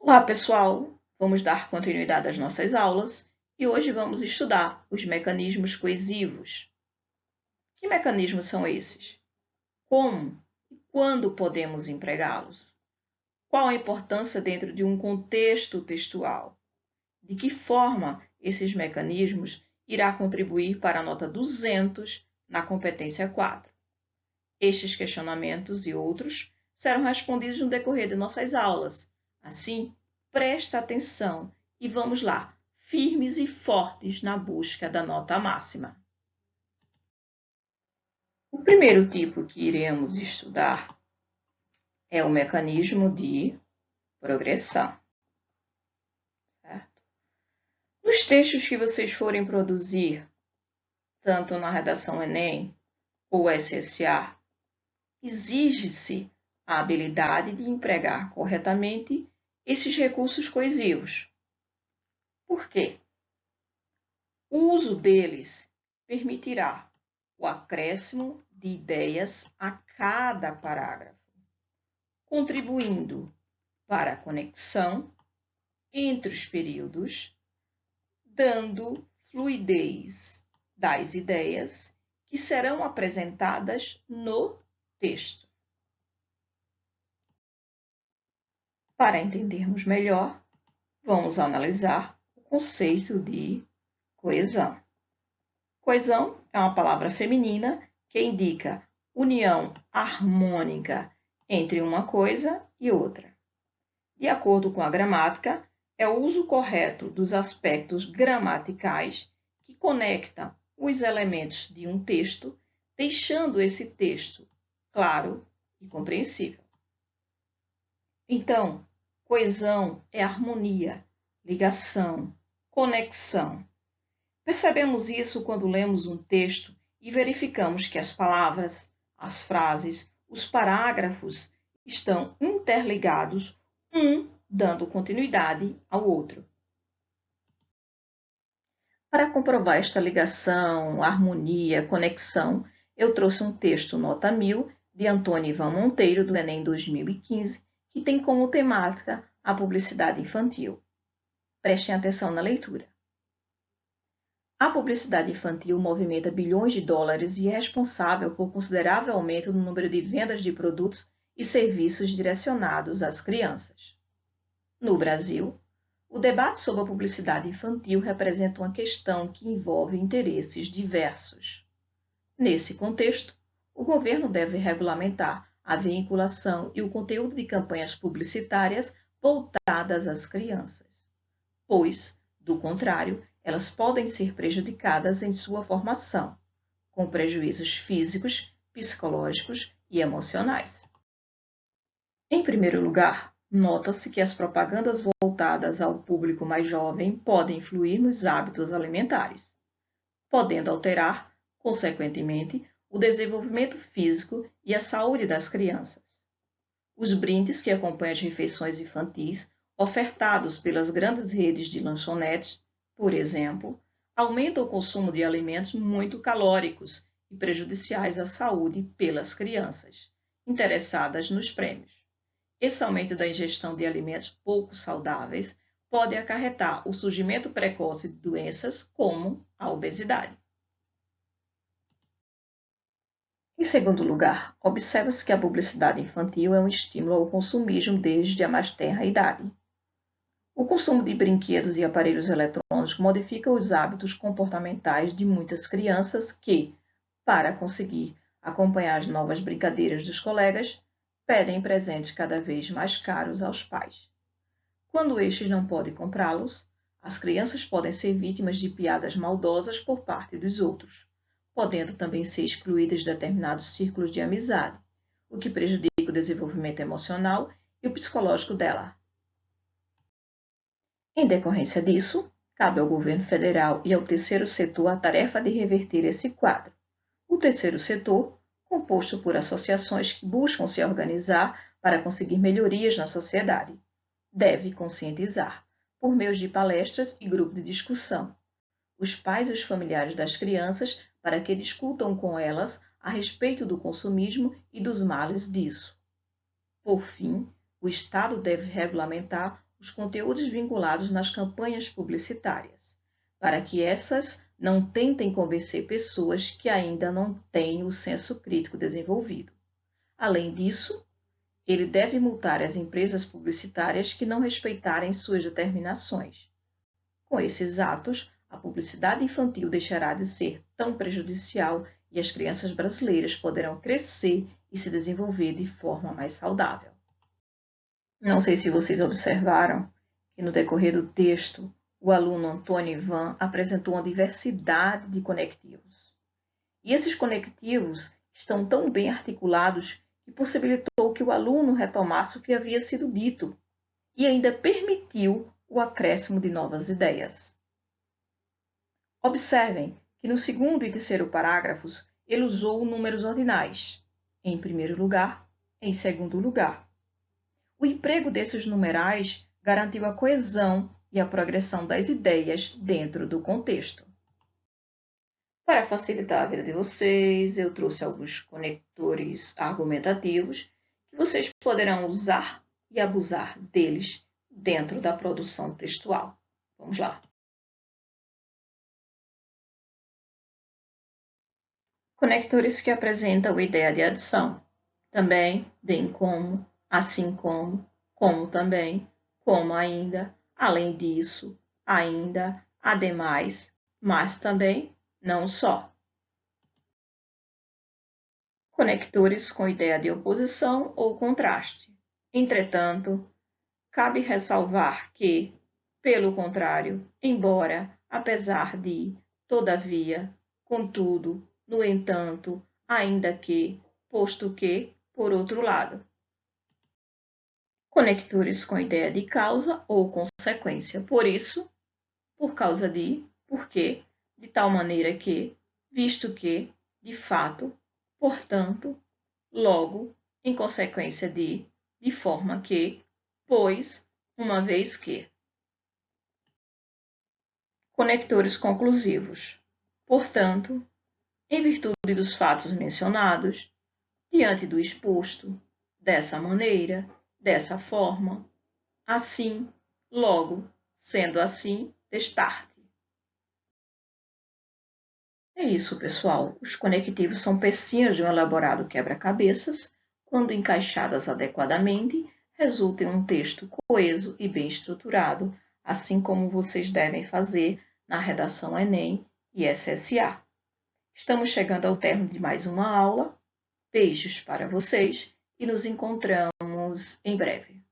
Olá, pessoal! Vamos dar continuidade às nossas aulas e hoje vamos estudar os mecanismos coesivos. Que mecanismos são esses? Como e quando podemos empregá-los? Qual a importância dentro de um contexto textual? De que forma esses mecanismos irá contribuir para a nota 200 na competência 4? Estes questionamentos e outros serão respondidos no decorrer de nossas aulas. Assim, presta atenção e vamos lá, firmes e fortes na busca da nota máxima. O primeiro tipo que iremos estudar é o mecanismo de progressão. Certo? Nos textos que vocês forem produzir, tanto na redação Enem ou SSA, exige-se a habilidade de empregar corretamente esses recursos coesivos. Por quê? O uso deles permitirá o acréscimo de ideias a cada parágrafo, contribuindo para a conexão entre os períodos, dando fluidez das ideias que serão apresentadas no texto. Para entendermos melhor, vamos analisar o conceito de coesão. Coesão é uma palavra feminina que indica união harmônica entre uma coisa e outra. De acordo com a gramática, é o uso correto dos aspectos gramaticais que conectam os elementos de um texto, deixando esse texto claro e compreensível. Então, coesão é harmonia, ligação, conexão. Percebemos isso quando lemos um texto e verificamos que as palavras, as frases, os parágrafos estão interligados, um dando continuidade ao outro. Para comprovar esta ligação, harmonia, conexão, eu trouxe um texto nota 1000 de Antônio Ivan Monteiro, do Enem 2015, que tem como temática a publicidade infantil. Prestem atenção na leitura. A publicidade infantil movimenta bilhões de dólares e é responsável por considerável aumento no número de vendas de produtos e serviços direcionados às crianças. No Brasil, o debate sobre a publicidade infantil representa uma questão que envolve interesses diversos. Nesse contexto, o governo deve regulamentar a vinculação e o conteúdo de campanhas publicitárias voltadas às crianças, pois, do contrário, elas podem ser prejudicadas em sua formação, com prejuízos físicos, psicológicos e emocionais. Em primeiro lugar, nota-se que as propagandas voltadas ao público mais jovem podem influir nos hábitos alimentares, podendo alterar, consequentemente, o desenvolvimento físico e a saúde das crianças. Os brindes que acompanham as refeições infantis, ofertados pelas grandes redes de lanchonetes, por exemplo, aumentam o consumo de alimentos muito calóricos e prejudiciais à saúde pelas crianças, interessadas nos prêmios. Esse aumento da ingestão de alimentos pouco saudáveis pode acarretar o surgimento precoce de doenças como a obesidade. Em segundo lugar, observa-se que a publicidade infantil é um estímulo ao consumismo desde a mais tenra idade. O consumo de brinquedos e aparelhos eletrônicos modifica os hábitos comportamentais de muitas crianças que, para conseguir acompanhar as novas brincadeiras dos colegas, pedem presentes cada vez mais caros aos pais. Quando estes não podem comprá-los, as crianças podem ser vítimas de piadas maldosas por parte dos outros, podendo também ser excluídas de determinados círculos de amizade, o que prejudica o desenvolvimento emocional e o psicológico dela. Em decorrência disso, cabe ao governo federal e ao terceiro setor a tarefa de reverter esse quadro. O terceiro setor, composto por associações que buscam se organizar para conseguir melhorias na sociedade, deve conscientizar, por meio de palestras e grupos de discussão, os pais e os familiares das crianças para que discutam com elas a respeito do consumismo e dos males disso. Por fim, o Estado deve regulamentar os conteúdos vinculados nas campanhas publicitárias, para que essas não tentem convencer pessoas que ainda não têm o senso crítico desenvolvido. Além disso, ele deve multar as empresas publicitárias que não respeitarem suas determinações. Com esses atos, a publicidade infantil deixará de ser tão prejudicial e as crianças brasileiras poderão crescer e se desenvolver de forma mais saudável. Não sei se vocês observaram que no decorrer do texto, o aluno Antônio Ivan apresentou uma diversidade de conectivos. E esses conectivos estão tão bem articulados que possibilitou que o aluno retomasse o que havia sido dito e ainda permitiu o acréscimo de novas ideias. Observem que no segundo e terceiro parágrafos ele usou números ordinais, em primeiro lugar, em segundo lugar. O emprego desses numerais garantiu a coesão e a progressão das ideias dentro do contexto. Para facilitar a vida de vocês, eu trouxe alguns conectores argumentativos que vocês poderão usar e abusar deles dentro da produção textual. Vamos lá. Conectores que apresentam ideia de adição. Também, bem como, assim como também, como ainda, além disso, ainda, ademais, mas também, não só. Conectores com ideia de oposição ou contraste. Entretanto, cabe ressalvar que, pelo contrário, embora, apesar de, todavia, contudo, no entanto, ainda que, posto que, por outro lado. Conectores com ideia de causa ou consequência. Por isso, por causa de, porque, de tal maneira que, visto que, de fato, portanto, logo, em consequência de forma que, pois, uma vez que. Conectores conclusivos. Portanto, em virtude dos fatos mencionados, diante do exposto, dessa maneira, dessa forma, assim, logo, sendo assim, destarte. É isso, pessoal. Os conectivos são pecinhas de um elaborado quebra-cabeças. Quando encaixadas adequadamente, resultam em um texto coeso e bem estruturado, assim como vocês devem fazer na redação Enem e SSA. Estamos chegando ao término de mais uma aula. Beijos para vocês e nos encontramos em breve.